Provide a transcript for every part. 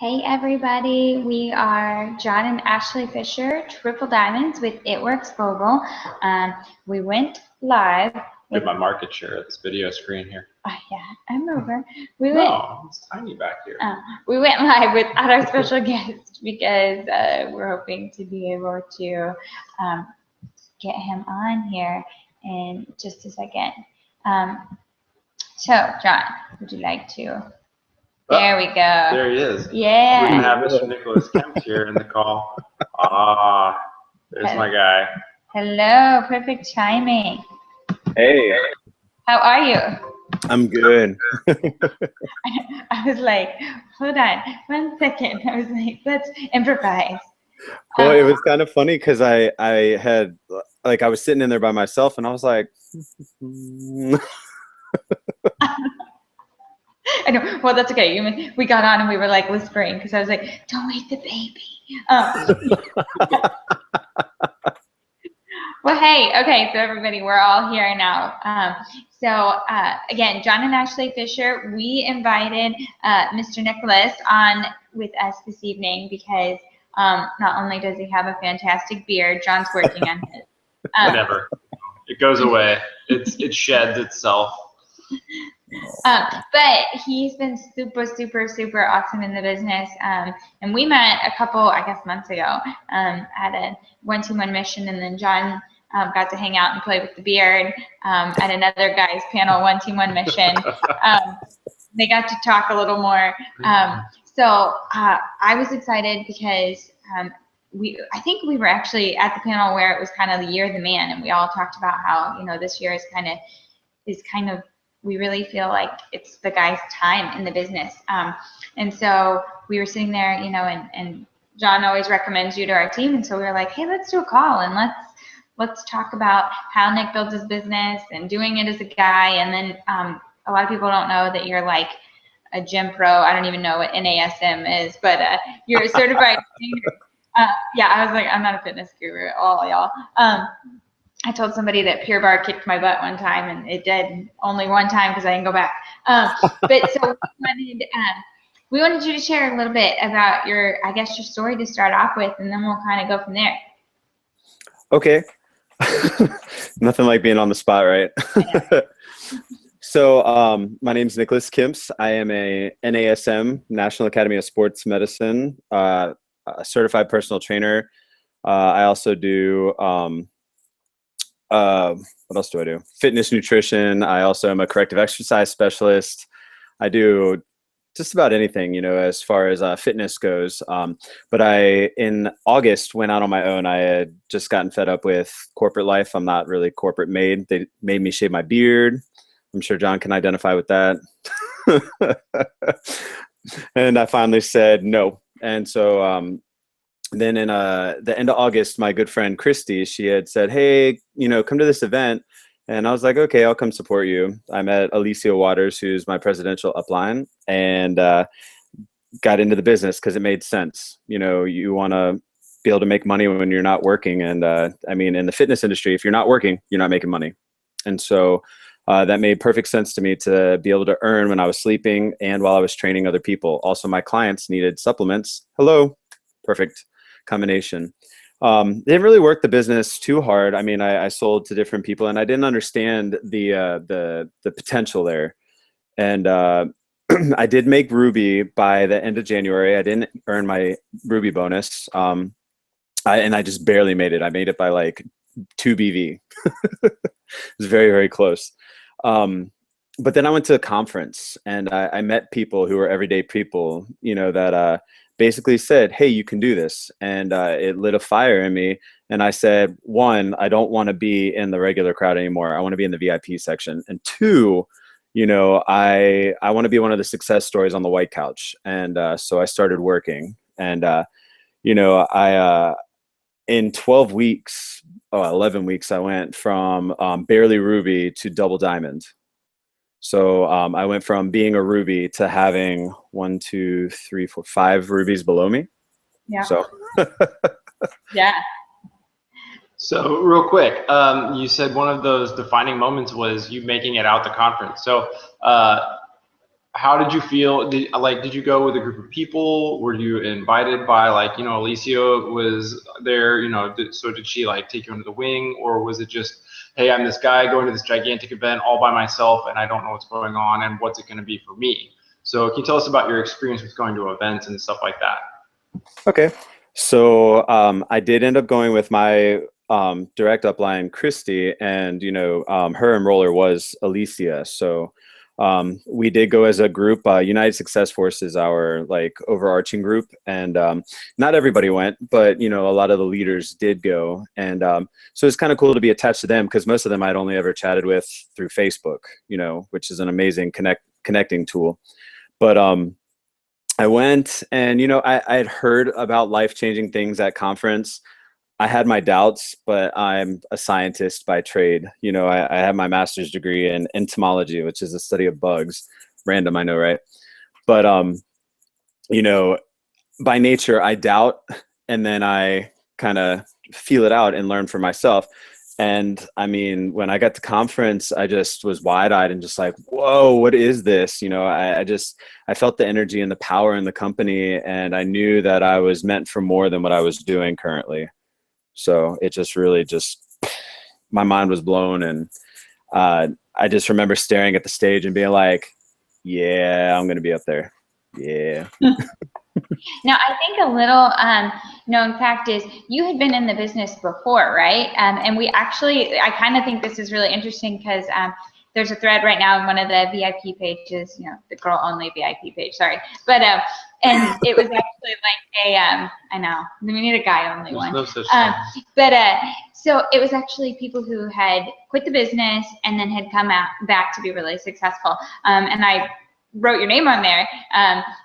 Hey everybody, we are John and Ashley Fisher, Triple Diamonds with It Works Global. We went live. Get my market share at this video screen here. Yeah, I'm over. It's tiny back here. We went live without our special guest because we're hoping to be able to get him on here in just a second. So, John, would you like to? There we go. There he is. Yeah. We're going to have Mr. Nicholas Kimps here in the call. There's my guy. Hello, perfect timing. Hey. How are you? I'm good. I was like, hold on, 1 second. I was like, let's improvise. Well, it was kind of funny because I was sitting in there by myself and I was like, I know. Well, that's okay. We got on and we were like whispering because I was like, don't wake the baby. Well, hey, okay, so everybody, we're all here now. Again, John and Ashley Fisher, we invited Mr. Nicholas on with us this evening because not only does he have a fantastic beard, John's working on his. Whatever. It goes away. It sheds itself. But he's been super, super, super awesome in the business. And we met a couple, I guess, months ago at a 1-2-1 mission, and then John got to hang out and play with the beard at another guy's panel 1-2-1 mission. They got to talk a little more. So I was excited because I think we were actually at the panel where it was kind of the year of the man, and we all talked about how, this year is kind of we really feel like it's the guy's time in the business. And so we were sitting there, and John always recommends you to our team. And so we were like, hey, let's do a call and let's talk about how Nick builds his business and doing it as a guy. And then a lot of people don't know that you're like a gym pro. I don't even know what NASM is, but you're a certified trainer. Yeah, I was like, I'm not a fitness guru at all, y'all. I told somebody that Pure Barre kicked my butt one time, and it did only one time because I didn't go back. But so we wanted you to share a little bit about your story to start off with, and then we'll kind of go from there. Okay. Nothing like being on the spot, right? Yeah. So my name is Nicholas Kimps. I am a NASM, National Academy of Sports Medicine, a certified personal trainer. I also do what else do I do? Fitness nutrition. I also am a corrective exercise specialist. I do just about anything, as far as fitness goes. But in August, went out on my own. I had just gotten fed up with corporate life. I'm not really corporate made. They made me shave my beard. I'm sure John can identify with that. And I finally said no. And so then in the end of August, my good friend Christy, she had said, hey, come to this event. And I was like, okay, I'll come support you. I met Alicia Waters, who's my presidential upline, and got into the business because it made sense. You want to be able to make money when you're not working. And in the fitness industry, if you're not working, you're not making money. And so that made perfect sense to me to be able to earn when I was sleeping and while I was training other people. Also, my clients needed supplements. Hello. Perfect combination. Didn't really work the business too hard. I sold to different people, and I didn't understand the potential there. And I did make Ruby by the end of January. I didn't earn my Ruby bonus, and I just barely made it. I made it by like 2 BV. It was very, very close. But then I went to a conference, and I met people who were everyday people, that basically said, hey, you can do this. And it lit a fire in me. And I said, 1, I don't want to be in the regular crowd anymore. I want to be in the VIP section. And 2, I want to be one of the success stories on the white couch. And so I started working. And, in 12 weeks, 11 weeks, I went from barely Ruby to double diamond. So I went from being a Ruby to having 1, 2, 3, 4, 5 rubies below me. Yeah. So. Yeah. So real quick, you said one of those defining moments was you making it out the conference. So how did you feel? Did you go with a group of people? Were you invited by, like, you know, Alicia was there, you know, so did she like take you under the wing, or was it just, hey, I'm this guy going to this gigantic event all by myself and I don't know what's going on and what's it going to be for me? So can you tell us about your experience with going to events and stuff like that? Okay. So I did end up going with my direct upline, Christy, and, you know, her enroller was Alicia. So we did go as a group. United Success Force is our like overarching group, and not everybody went, but, you know, a lot of the leaders did go. And so it's kind of cool to be attached to them, because most of them I'd only ever chatted with through Facebook, you know, which is an amazing connecting tool. But I went, and, you know, I had heard about life-changing things at conference. I had my doubts, but I'm a scientist by trade. You know, I have my master's degree in entomology, which is the study of bugs. Random, I know, right? But, you know, by nature, I doubt, and then I kind of feel it out and learn for myself. And I mean, when I got to conference, I just was wide-eyed and just like, whoa, what is this? You know, I felt the energy and the power in the company, and I knew that I was meant for more than what I was doing currently. So it just really my mind was blown. And I just remember staring at the stage and being like, yeah, I'm going to be up there. Yeah. Now, I think a little known fact is you had been in the business before, right? And we actually, I kind of think this is really interesting because there's a thread right now in one of the VIP pages, you know, the girl only VIP page, sorry. But, and it was actually like a, I know, we need a guy only one. No such So it was actually people who had quit the business and then had come back to be really successful. And I wrote your name on there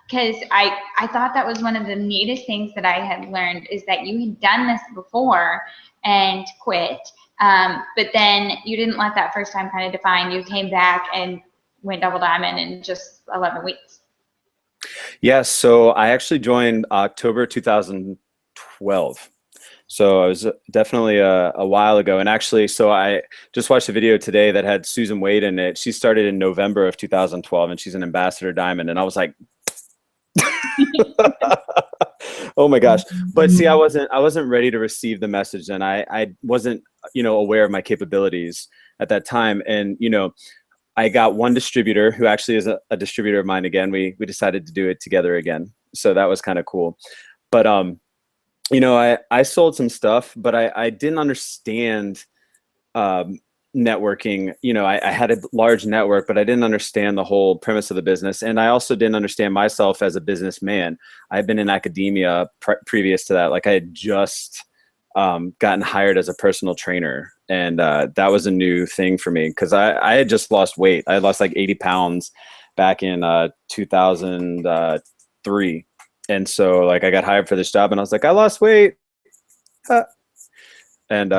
because I thought that was one of the neatest things that I had learned, is that you had done this before and quit, but then you didn't let that first time kind of define. You came back and went double diamond in just 11 weeks. Yes. So I actually joined October 2012. So it was definitely a while ago. And actually, so I just watched a video today that had Susan Wade in it. She started in November of 2012, and she's an ambassador diamond. And I was like, oh my gosh. But see, I wasn't ready to receive the message. And I wasn't, you know, aware of my capabilities at that time. And, you know, I got one distributor who actually is a distributor of mine again. We decided to do it together again. So that was kind of cool. But, you know, I sold some stuff, but I didn't understand networking. You know, I had a large network, but I didn't understand the whole premise of the business. And I also didn't understand myself as a businessman. I've been in academia previous to that. Like, I had just gotten hired as a personal trainer. And that was a new thing for me, because I had just lost weight. I had lost like 80 pounds back in 2003. And so, like, I got hired for this job, and I was like, I lost weight. And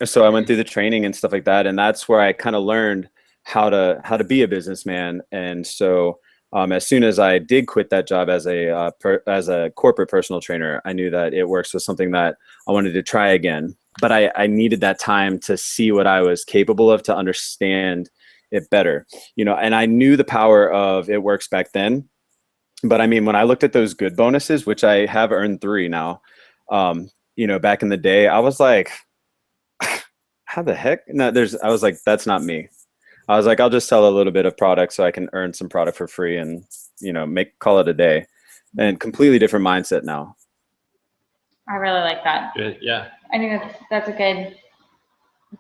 so I went through the training and stuff like that. And that's where I kind of learned how to be a businessman. And so as soon as I did quit that job as a corporate personal trainer, I knew that it works with something that I wanted to try again. But I needed that time to see what I was capable of, to understand it better, you know. And I knew the power of It Works back then. But I mean, when I looked at those good bonuses, which I have earned 3 now, you know, back in the day, I was like, how the heck? No, I was like, that's not me. I was like, I'll just sell a little bit of product so I can earn some product for free and, you know, call it a day. And completely different mindset now. I really like that. Good. Yeah. I think that's a good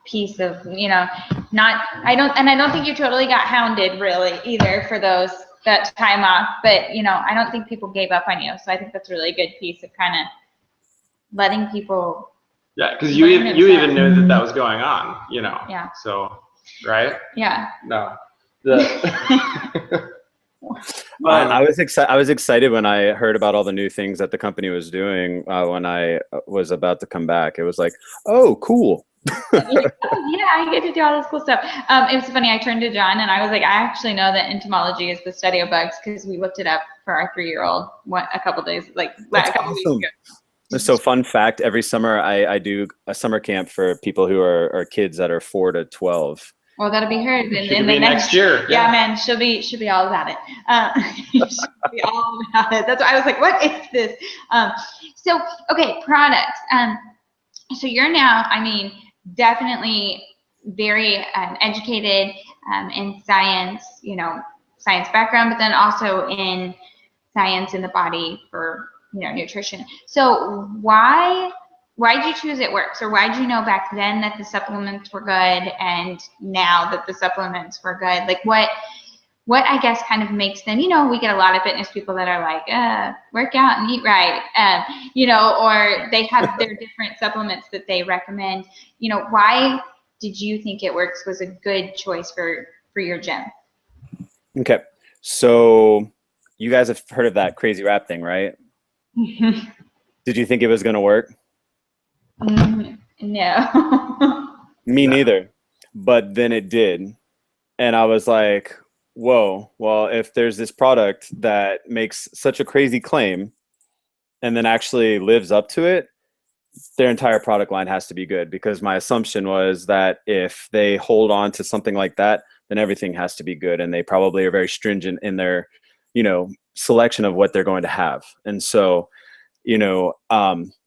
piece of, you know, I don't think you totally got hounded really either for that time off, but, you know, I don't think people gave up on you. So I think that's a really good piece of kind of letting people. Yeah, because you even knew that was going on, you know. Yeah. So, right? Yeah. No. I was excited when I heard about all the new things that the company was doing when I was about to come back. It was like, oh, cool. Like, oh, yeah, I get to do all this cool stuff. It was funny. I turned to John and I was like, I actually know that entomology is the study of bugs, because we looked it up for our 3-year-old a couple days, like a couple weeks ago. So fun fact, every summer I do a summer camp for people who are kids that are 4 to 12. Well, that'll be her She in could the be next year. Yeah, man, she'll be all about it. She'll be all about it. That's why I was like, what is this? So okay, products. So you're now, I mean, definitely very educated in science, you know, science background, but then also in science in the body for, you know, nutrition. So why did you choose It Works? Or why did you know back then that the supplements were good and now that the supplements were good? Like what I guess kind of makes them, you know, we get a lot of fitness people that are like, work out and eat right, you know, or they have their different supplements that they recommend. You know, why did you think It Works was a good choice for your gym? Okay. So you guys have heard of that crazy rap thing, right? Did you think it was going to work? No. Me neither. But then it did. And I was like, whoa, well, if there's this product that makes such a crazy claim and then actually lives up to it, their entire product line has to be good, because my assumption was that if they hold on to something like that, then everything has to be good. And they probably are very stringent in their, you know, selection of what they're going to have. And so, you know,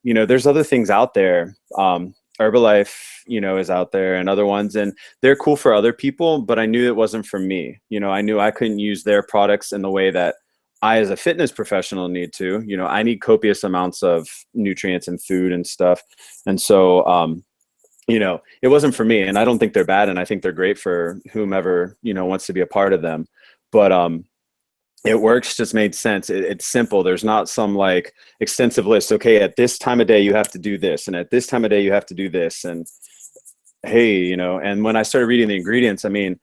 there's other things out there. Herbalife, you know, is out there and other ones, and they're cool for other people, but I knew it wasn't for me. You know, I knew I couldn't use their products in the way that I, as a fitness professional, need to. You know, I need copious amounts of nutrients and food and stuff. And so, you know, it wasn't for me, and I don't think they're bad. And I think they're great for whomever, you know, wants to be a part of them. But, It Works just made sense. It's simple. There's not some like extensive list. Okay, at this time of day, you have to do this. And at this time of day, you have to do this. And hey, you know, and when I started reading the ingredients, I mean,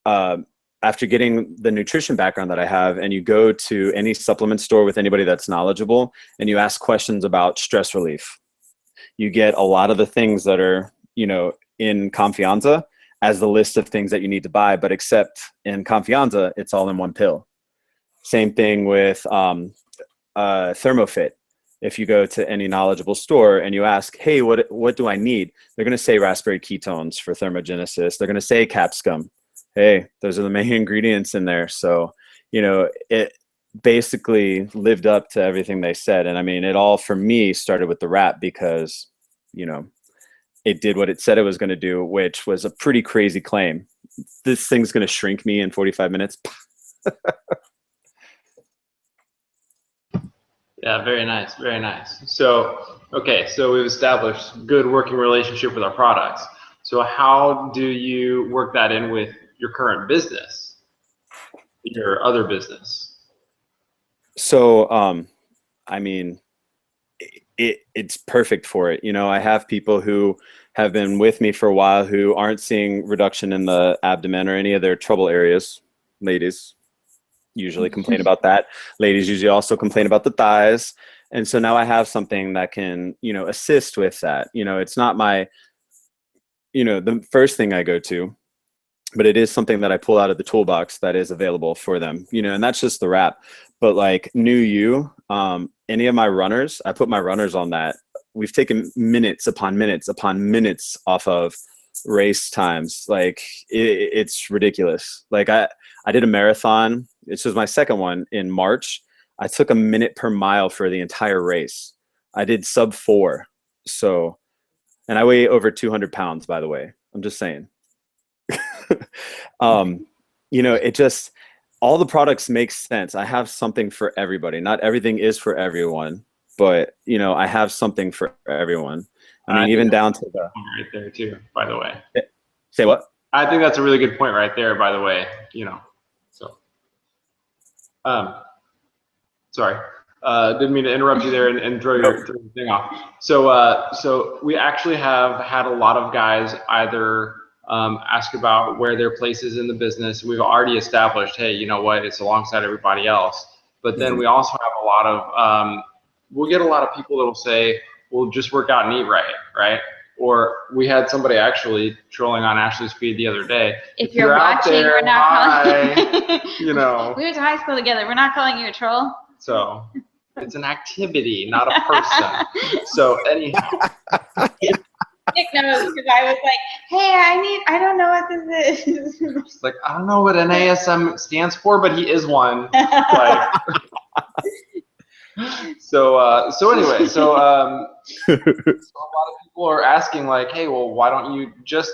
after getting the nutrition background that I have, and you go to any supplement store with anybody that's knowledgeable and you ask questions about stress relief, you get a lot of the things that are, you know, in Confianza as the list of things that you need to buy, but except in Confianza, it's all in one pill. Same thing with ThermoFit. If you go to any knowledgeable store and you ask, hey, what do I need? They're going to say raspberry ketones for thermogenesis. They're going to say capsicum. Hey, those are the main ingredients in there. So, you know, it basically lived up to everything they said. And I mean, it all for me started with the wrap, because, you know, it did what it said it was going to do, which was a pretty crazy claim. This thing's going to shrink me in 45 minutes. Yeah, very nice, very nice. So, okay, so we've established good working relationship with our products. So how do you work that in with your current business, your other business? So, I mean, it's perfect for it. You know, I have people who have been with me for a while who aren't seeing reduction in the abdomen or any of their trouble areas. Ladies usually complain about that. Ladies usually also complain about the thighs. And so now I have something that can, you know, assist with that. You know, it's not my, you know, the first thing I go to, but it is something that I pull out of the toolbox that is available for them, you know, and that's just the wrap. But like New You, any of my runners, I put my runners on that. We've taken minutes upon minutes upon minutes off of race times. Like it's ridiculous. Like I did a marathon. This was my second one in March. I took a minute per mile for the entire race. I did sub 4. So, and I weigh over 200 pounds, by the way. I'm just saying. You know, it just, all the products make sense. I have something for everybody. Not everything is for everyone, but you know, I have something for everyone. I mean, even down to the right there too, by the way. Say what? I think that's a really good point right there, by the way, you know, so, sorry, didn't mean to interrupt you there and throw your thing off. So we actually have had a lot of guys either ask about where their place is in the business. We've already established, hey, you know what, it's alongside everybody else. But then we also have a lot of, we'll get a lot of people that will say, well, just work out and eat right, right? Or we had somebody actually trolling on Ashley's feed the other day. If you're watching, out there, we're not calling you know. We went to high school together. We're not calling you a troll. So it's an activity, not a person. So anyhow, Nick knows because I was like, hey, I don't know what this is. It's like, I don't know what NASM stands for, but he is one. Like, so anyway, so a lot of people are asking like, hey, well, why don't you just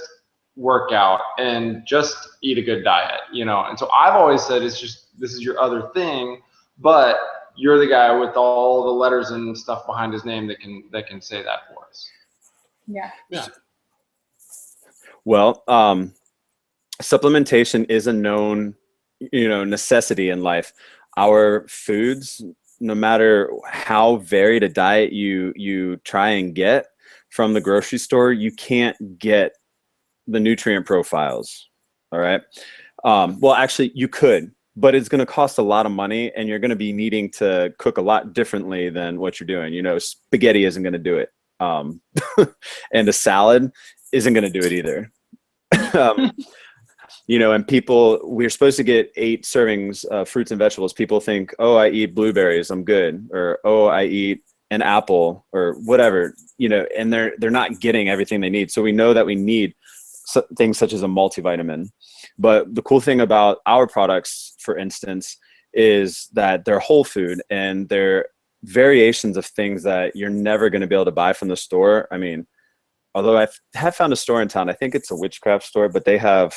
work out and just eat a good diet, you know? And so I've always said it's just, this is your other thing, but you're the guy with all the letters and stuff behind his name that can say that for us. Yeah. Well, supplementation is a known, necessity in life. Our foods, no matter how varied a diet you try and get from the grocery store, you can't get the nutrient profiles. All right. Well, actually, you could, but it's going to cost a lot of money, and you're going to be needing to cook a lot differently than what you're doing. Spaghetti isn't going to do it, and a salad isn't going to do it either. And we're supposed to get 8 servings of fruits and vegetables. People think, oh, I eat blueberries, I'm good. Or, oh, I eat an apple or whatever, and they're not getting everything they need. So we know that we need things such as a multivitamin. But the cool thing about our products, for instance, is that they're whole food and they're variations of things that you're never going to be able to buy from the store. I mean, although I have found a store in town, I think it's a witchcraft store, but they have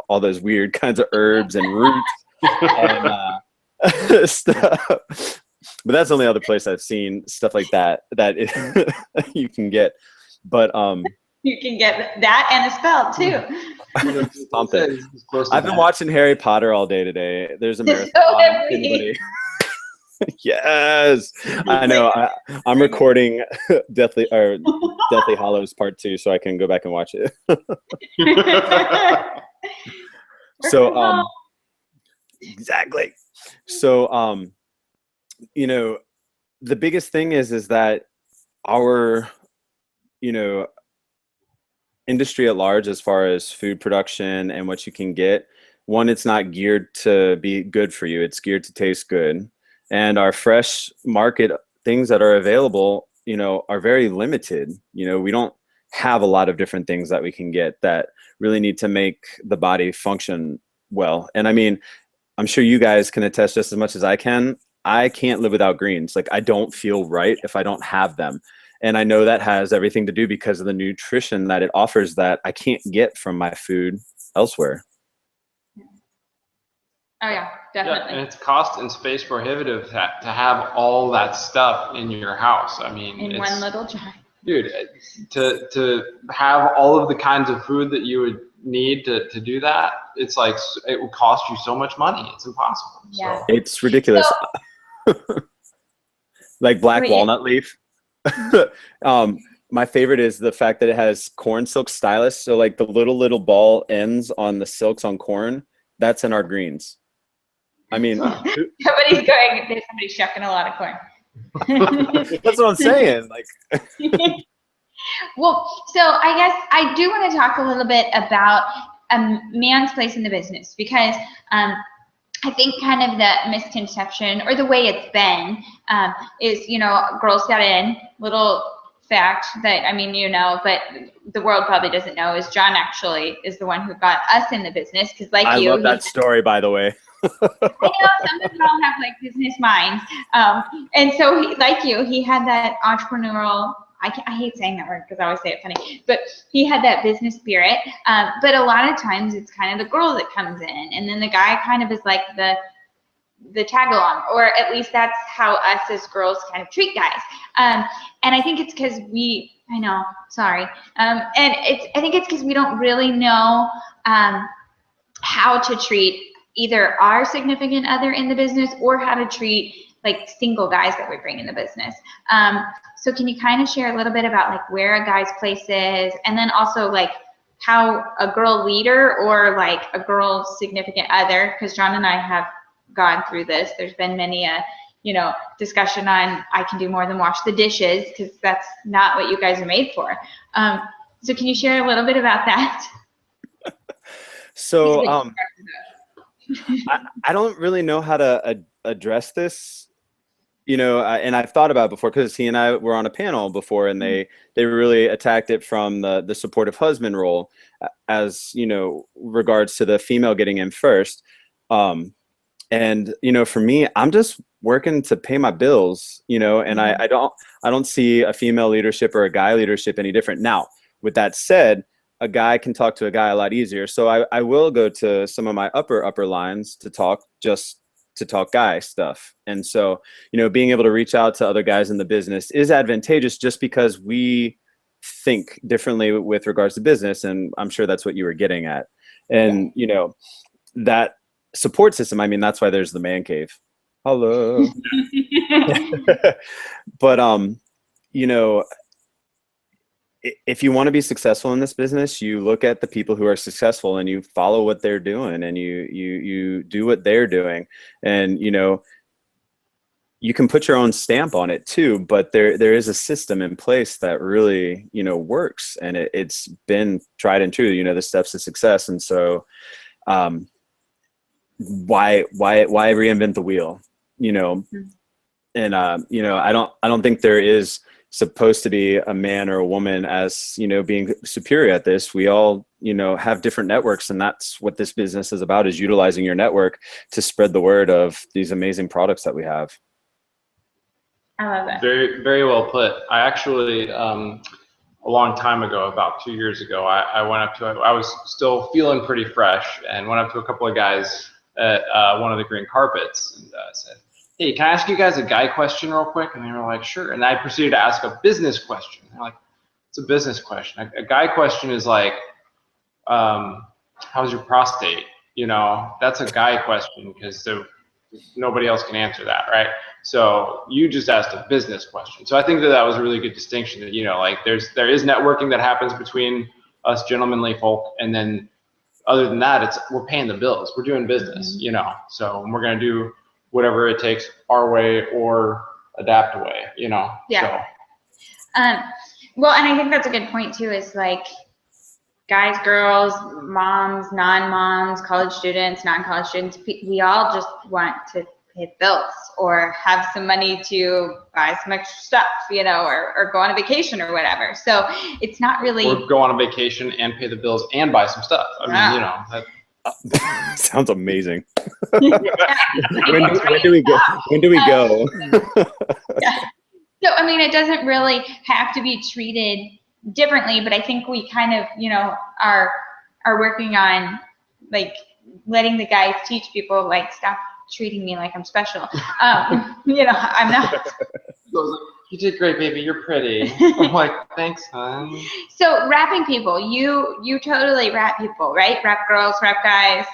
all those weird kinds of herbs and roots and stuff. But that's the only other place I've seen stuff like that you can get. But you can get that and a spell too. Something. I've been watching Harry Potter all day today. There's a marathon. So yes, I know. I'm recording Deathly Hallows Part 2, so I can go back and watch it. So, exactly. So, the biggest thing is that our, industry at large, as far as food production and what you can get, one, it's not geared to be good for you. It's geared to taste good. And our fresh market things that are available, are very limited. We don't have a lot of different things that we can get that really need to make the body function well. And I mean, I'm sure you guys can attest just as much as I can. I can't live without greens. Like, I don't feel right if I don't have them. And I know that has everything to do because of the nutrition that it offers that I can't get from my food elsewhere. Oh yeah, definitely. Yeah, and it's cost and space prohibitive to have all that stuff in your house. I mean, in one little jar. Dude, to have all of the kinds of food that you would need to do that, it's like, it would cost you so much money. It's impossible. Yeah. So. It's ridiculous. Like black walnut leaf. My favorite is the fact that it has corn silk stylus. So like the little ball ends on the silks on corn, that's in our greens. I mean, somebody's shucking a lot of corn. That's what I'm saying. Like, well, so I guess I do want to talk a little bit about a man's place in the business, because I think kind of the misconception, or the way it's been, is, girls got in. Little fact that, but the world probably doesn't know, is John actually is the one who got us in the business. Because I love that story, by the way. I know some people don't have like business minds, and so he had that entrepreneurial. I hate saying that word because I always say it funny, but he had that business spirit. But a lot of times it's kind of the girl that comes in, and then the guy kind of is like the tag along, or at least that's how us as girls kind of treat guys. And I think it's because I think it's because we don't really know how to treat either our significant other in the business, or how to treat like single guys that we bring in the business. So can you kind of share a little bit about like where a guy's place is, and then also like how a girl leader or like a girl's significant other, because John and I have gone through this. There's been many discussion on, I can do more than wash the dishes, because that's not what you guys are made for. So can you share a little bit about that? So I don't really know how to address this you know, and I've thought about it before because he and I were on a panel before, and they really attacked it from the supportive husband role, as you know, regards to the female getting in first. And you know, for me, I'm just working to pay my bills, you know, and I don't see a female leadership or a guy leadership any different. Now, with that said, a guy can talk to a guy a lot easier. So I will go to some of my upper lines to talk, just to talk guy stuff. And so, you know, being able to reach out to other guys in the business is advantageous just because we think differently with regards to business. And I'm sure that's what you were getting at. And, you know, that support system, I mean, that's why there's the man cave. Hello. But, you know, if you want to be successful in this business, you look at the people who are successful and you follow what they're doing, and you do what they're doing. And, you know, you can put your own stamp on it too, but there is a system in place that really, you know, works, and it's been tried and true, you know, the steps to success. And so, why reinvent the wheel, you know? And, you know, I don't think there is supposed to be a man or a woman as, you know, being superior at this. We all, you know, have different networks, and that's what this business is about, is utilizing your network to spread the word of these amazing products that we have. I love it. Very, very well put. I actually, a long time ago, about 2 years ago, I went up to, I was still feeling pretty fresh, and went up to a couple of guys at one of the green carpets and said, "Hey, can I ask you guys a guy question real quick?" And they were like, "Sure." And I proceeded to ask a business question. They're like, "It's a business question. A guy question is like, how's your prostate?" You know, that's a guy question because nobody else can answer that, right? So you just asked a business question. So I think that was a really good distinction, that, you know, like there is networking that happens between us gentlemanly folk, and then other than that, we're paying the bills. We're doing business, you know. So we're gonna do whatever it takes, our way or adapt away, you know. Yeah. So. Well, and I think that's a good point too, is like guys, girls, moms, non-moms, college students, non-college students, we all just want to pay bills or have some money to buy some extra stuff, you know, or go on a vacation or whatever. So it's not really. Or go on a vacation and pay the bills and buy some stuff. I mean, you know. Sounds amazing. when do we go? When do we go? Yeah. So, I mean, it doesn't really have to be treated differently, but I think we kind of, you know, are working on like letting the guys teach people, like, stop treating me like I'm special. You know, I'm not. You did great, baby. You're pretty. I'm like, thanks, hon. So rapping people, you totally rap people, right? Rap girls, rap guys.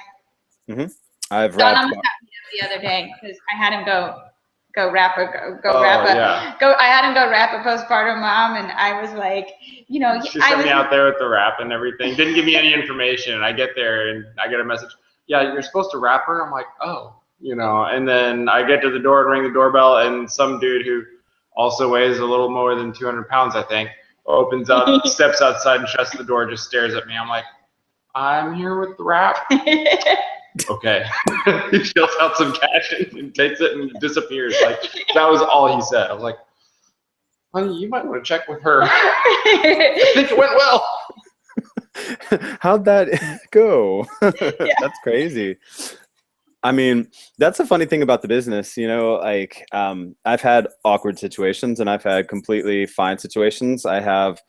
Mm-hmm. I've rapped the other day because I had him go rap a I had him go rap a postpartum mom, and I was like, you know, she sent me out there with the rap and everything. Didn't give me any information. And I get there and I get a message. Yeah, you're supposed to rap her. I'm like, oh, you know. And then I get to the door and ring the doorbell, and some dude who also weighs a little more than 200 pounds, I think, opens up, steps outside and shuts the door, just stares at me. I'm like, I'm here with the rap. Okay. He shells out some cash and takes it and disappears. Like, that was all he said. I was like, honey, you might want to check with her. I think it went well. How'd that go? Yeah. That's crazy. I mean, that's the funny thing about the business, you know, like, I've had awkward situations and I've had completely fine situations. I have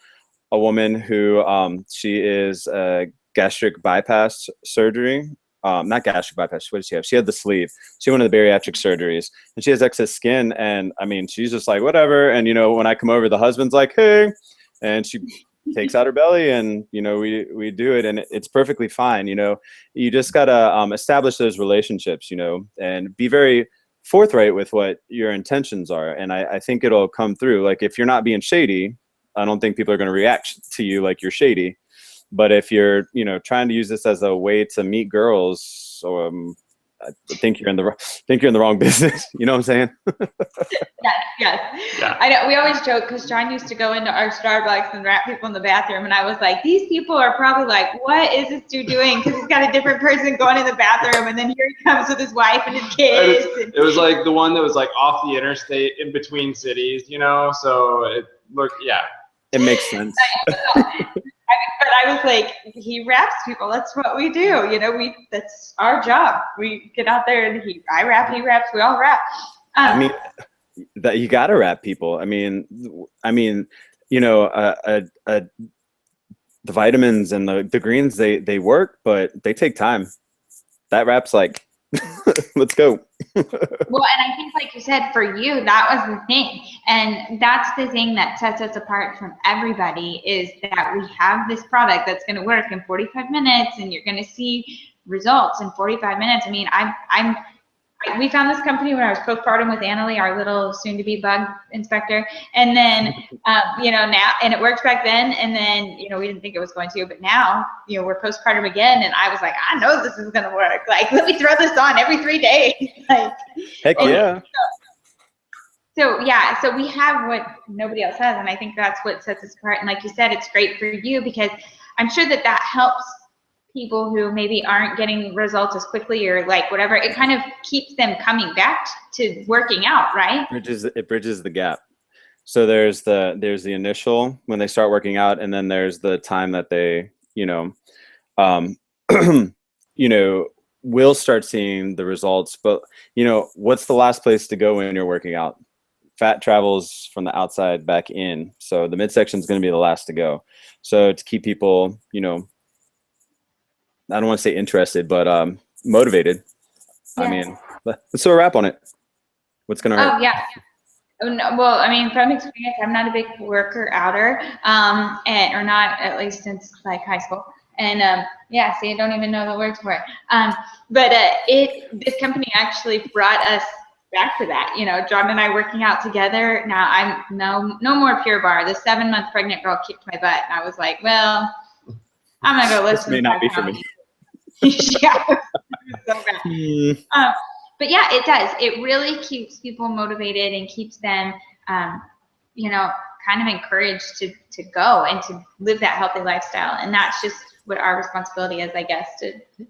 a woman who, she is gastric bypass surgery. Not gastric bypass. What did she have? She had the sleeve. She went to the bariatric surgeries, and she has excess skin. And I mean, she's just like, whatever. And, you know, when I come over, the husband's like, hey, and she takes out her belly, and, you know, we do it, and it's perfectly fine. You know, you just got to establish those relationships, you know, and be very forthright with what your intentions are. And I think it'll come through. Like, if you're not being shady, I don't think people are going to react to you like you're shady. But if you're, you know, trying to use this as a way to meet girls, think you're in the wrong business. You know what I'm saying? Yes. Yeah. I know. We always joke because John used to go into our Starbucks and wrap people in the bathroom, and I was like, these people are probably like, what is this dude doing? Because he's got a different person going in the bathroom, and then here he comes with his wife and his kids. It was like the one that was like off the interstate in between cities, you know. So it looked, yeah. It makes sense. But I was like, he wraps people. That's what we do. You know, that's our job. We get out there and I rap, he raps, we all rap. I mean, that you got to wrap people. I mean, you know, the vitamins and the greens, they work, but they take time. That rap's like, let's go. Well, and I think, like you said, for you, that was the thing. And that's the thing that sets us apart from everybody, is that we have this product that's going to work in 45 minutes and you're going to see results in 45 minutes. I mean, we found this company when I was postpartum with Annalie, our little soon-to-be bug inspector. And then, you know, now, and it worked back then. And then, you know, we didn't think it was going to, but now, you know, we're postpartum again. And I was like, I know this is going to work. Like, let me throw this on every 3 days. Like, heck yeah. So yeah, so we have what nobody else has. And I think that's what sets us apart. And like you said, it's great for you because I'm sure that helps people who maybe aren't getting results as quickly or like whatever. It kind of keeps them coming back to working out, right? It bridges the gap. So there's the initial when they start working out, and then there's the time that they, you know, you know, will start seeing the results. But you know, what's the last place to go when you're working out? Fat travels from the outside back in. So the midsection is going to be the last to go. So to keep people, you know, I don't want to say interested, but motivated. Yeah. I mean, let's throw a wrap on it. What's going to hurt? Oh, yeah. No, well, I mean, from experience, I'm not a big worker outer, or not at least since like high school. And yeah, see, I don't even know the words for it. But this company actually brought us back to that. You know, John and I working out together. Now I'm no more Pure Barre. The 7-month pregnant girl kicked my butt, and I was like, well, I'm gonna go listen. This may not be for me. Yeah, so bad. But yeah, it does. It really keeps people motivated and keeps them, you know, kind of encouraged to go and to live that healthy lifestyle. And that's just what our responsibility is, I guess,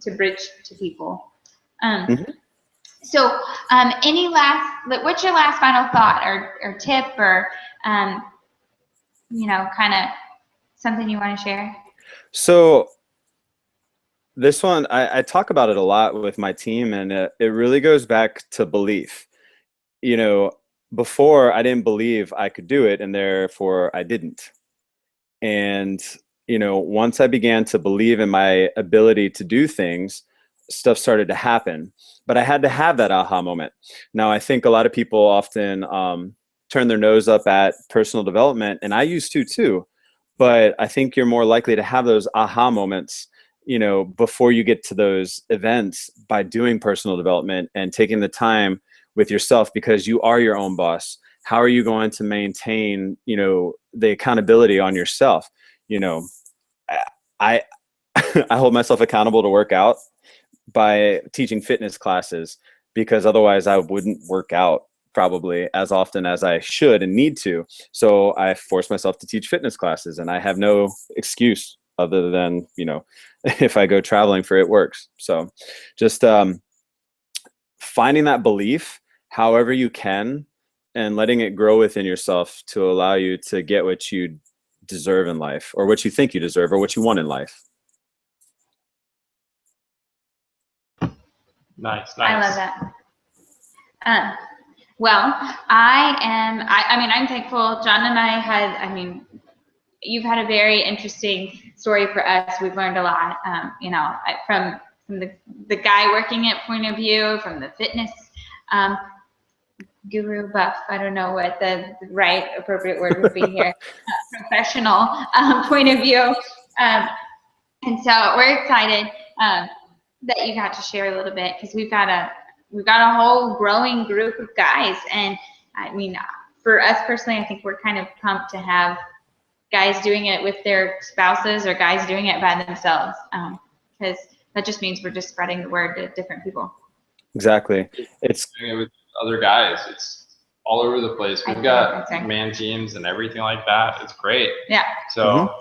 to bridge to people. So, any what's your last final thought or tip or, you know, kind of something you want to share? So this one, I talk about it a lot with my team, and it really goes back to belief. You know, before I didn't believe I could do it, and therefore I didn't. And, you know, once I began to believe in my ability to do things, stuff started to happen. But I had to have that aha moment. Now, I think a lot of people often turn their nose up at personal development, and I used to too. But I think you're more likely to have those aha moments, you know, before you get to those events by doing personal development and taking the time with yourself, because you are your own boss. How are you going to maintain, you know, the accountability on yourself? You know, I hold myself accountable to work out by teaching fitness classes, because otherwise I wouldn't work out probably as often as I should and need to. So I force myself to teach fitness classes, and I have no excuse other than, you know, if I go traveling for it works. So just finding that belief however you can and letting it grow within yourself to allow you to get what you deserve in life, or what you think you deserve, or what you want in life. Nice. I love that. Well, I mean, I'm thankful. John and I you've had a very interesting story for us. We've learned a lot, you know, from the guy working it point of view, from the fitness guru buff. I don't know what the right appropriate word would be here. Professional point of view. And so we're excited that you got to share a little bit, because we've got a whole growing group of guys. And I mean, for us personally, I think we're kind of pumped to have guys doing it with their spouses, or guys doing it by themselves, because that just means we're just spreading the word to different people. Exactly. It's doing it with other guys. It's all over the place. We've got man teams and everything like that. It's great. Yeah. So,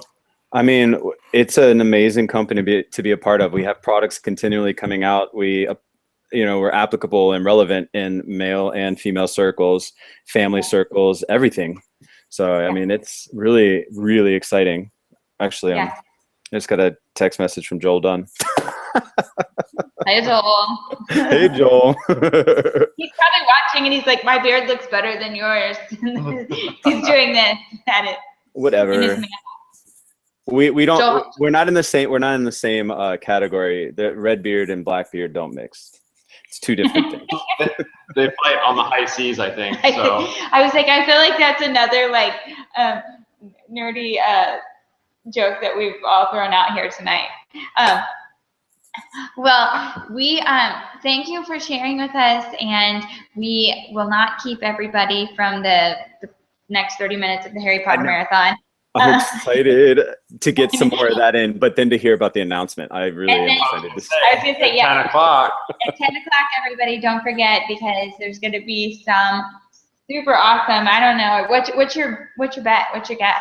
I mean, it's an amazing company to be a part of. We have products continually coming out. We're applicable and relevant in male and female circles, family circles, everything. So, I mean, it's really, really exciting. Actually, I just got a text message from Joel Dunn. Hey, Joel. Hey, Joel. He's probably watching and he's like, my beard looks better than yours. He's doing this at it. Whatever. We're not in the same category. The red beard and black beard don't mix. It's two different things. They fight on the high seas, I think. So I was like, I feel like that's another like nerdy joke that we've all thrown out here tonight. Well, we thank you for sharing with us, and we will not keep everybody from the next 30 minutes of the Harry Potter Marathon. I'm excited to get some more of that in, but then to hear about the announcement, I really am excited to see. I was going to say, yeah. 10 o'clock. At 10 o'clock, everybody, don't forget, because there's going to be some super awesome, I don't know, what's your bet? What's your guess?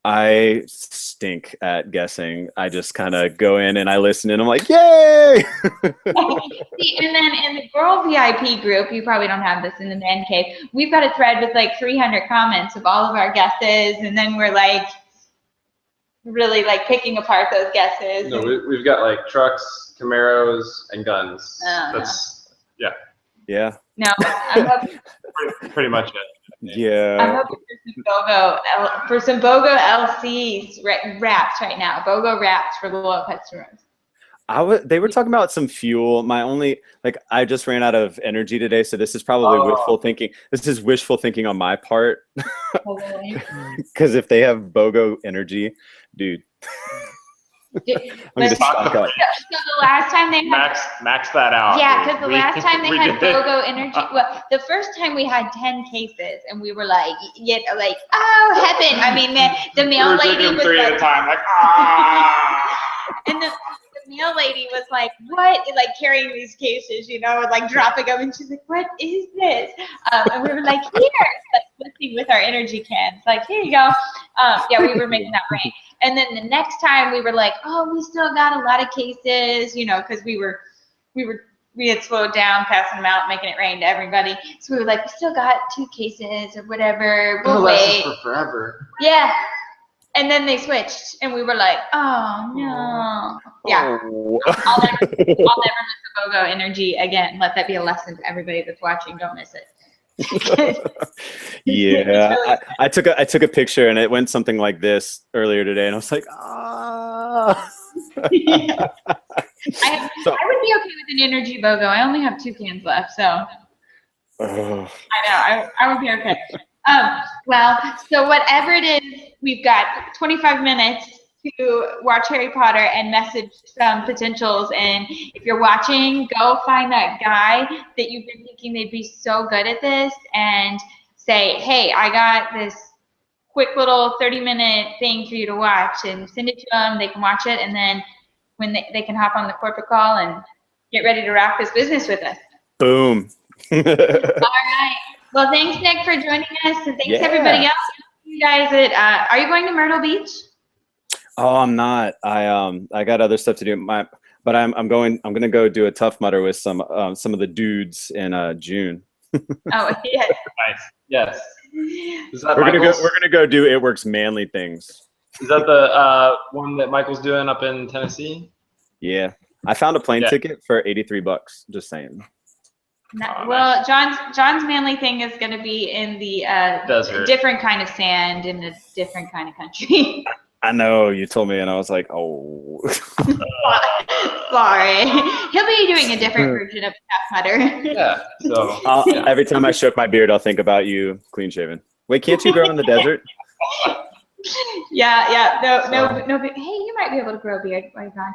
I stink at guessing. I just kind of go in and I listen and I'm like, yay! See, and then in the girl VIP group, you probably don't have this in the man cave, we've got a thread with like 300 comments of all of our guesses, and then we're like really like picking apart those guesses. No, we've got like trucks, Camaros, and guns. That's yeah. No, I'm hoping pretty much it. Yeah. I'm hoping for some BOGO LCs wraps right now. BOGO wraps for the loyal customers. They were talking about some fuel. I just ran out of energy today, so this is probably wishful thinking. This is wishful thinking on my part. Because if they have BOGO energy, dude. I'm just stock up. So the last time they had max that out. Yeah, because the last time they had BOGO energy, well, the first time we had 10 cases, and we were like, oh heaven! I mean, the mail lady was 3 like, at a time, like and the mail lady was like, what? Like carrying these cases, like dropping them, and she's like, what is this? And we were like, here, like listening with our energy cans, like here you go. We were making that rain. And then the next time we were like, oh, we still got a lot of cases, because we had slowed down, passing them out, making it rain to everybody. So we were like, we still got 2 cases or whatever. We'll wait. For forever. Yeah. And then they switched, and we were like, oh no. Yeah. I'll never miss the BOGO energy again. Let that be a lesson to everybody that's watching. Don't miss it. Yeah, I took a picture and it went something like this earlier today, and I was like, ah. Yeah. I would be okay with an energy BOGO. I only have 2 cans left, so I know I would be okay. Well, so whatever it is, we've got 25 minutes to watch Harry Potter and message some potentials. And if you're watching, go find that guy that you've been thinking they'd be so good at this and say, hey, I got this quick little 30-minute thing for you to watch, and send it to them. They can watch it, and then when they can hop on the corporate call and get ready to rock this business with us. Boom. All right. Well, thanks, Nick, for joining us, and thanks everybody else. You guys are you going to Myrtle Beach? Oh, I'm not. I got other stuff to do. But I'm going to go do a Tough Mudder with some of the dudes in June. Oh, yes. Nice. Yes. Is that we're gonna go do It Works Manly Things. Is that the one that Michael's doing up in Tennessee? Yeah. I found a plane ticket for $83. Just saying. Well, John's manly thing is going to be in the desert, different kind of sand in a different kind of country. I know, you told me, and I was like, oh. Sorry. He'll be doing a different version of Tough Mudder. Yeah. So every time I stroke my beard, I'll think about you, clean shaven. Wait, can't you grow in the desert? Yeah. No. Hey, you might be able to grow a beard while you're gone.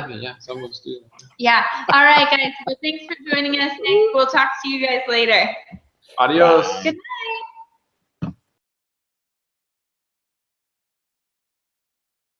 Maybe, yeah. Some of us do. Yeah. All right, guys. Well, thanks for joining us. We'll talk to you guys later. Adios. Good night.